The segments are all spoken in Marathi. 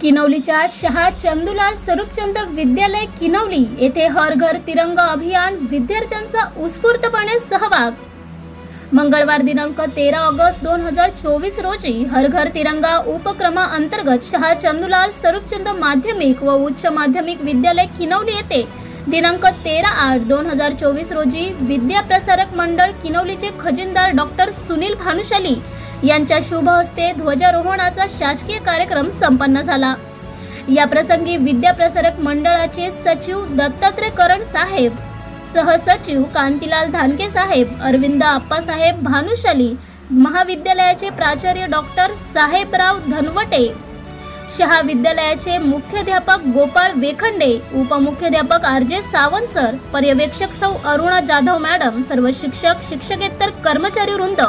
किनवलीच्या शहा चंदूलाल स्वरूपचंद विद्यालय किनवली येथे हर घर तिरंगा अभियान विद्यार्थ्यांचा उत्स्फूर्तपणे सहभाग। मंगळवार दिनांक 13 ऑगस्ट 2024 रोजी हर घर तिरंगा उपक्रमाअंतर्गत शहा चंदूलाल स्वरूपचंद माध्यमिक व उच्च माध्यमिक विद्यालय किनवली येथे दिनांक 13/8/2024 रोजी विद्या प्रसारक मंडळ किनवलीचे खजिनदार डॉक्टर सुनील भानुशाली यांच्या शुभ हस्ते ध्वजारोहणाचा शासकीय कार्यक्रम संपन्न झाला। या प्रसंगी विद्या प्रसारक मंडळाचे सचिव दत्तात्रय करण साहेब, सहसचिव कांतीलाल धानके साहेब, अरविंद आप्पासाहेब भानुशाली, महाविद्यालयाचे प्राचार्य डॉक्टर साहेबराव धनवटे, शहा विद्यालयाचे मुख्याध्यापक गोपाळ वेखंडे, उपमुख्याध्यापक RJ सावंत सर, पर्यवेक्षक सौ अरुणा जाधव मॅडम, सर्व शिक्षक शिक्षकेतर कर्मचारी वृंद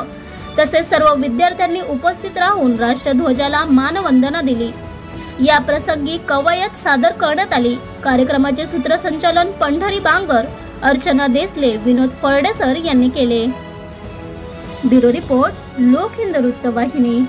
तसेच सर्व विद्यार्थ्यांनी उपस्थित राहून राष्ट्रध्वजाला मानवंदना दिली। या प्रसंगी कवायत सादर करण्यात आली। कार्यक्रमाचे सूत्रसंचालन पंढरी बांगर, अर्चना देसले, विनोद फरडे सर यांनी केले। ब्युरो रिपोर्ट, लोकहिंद वृत्तवाहिनी।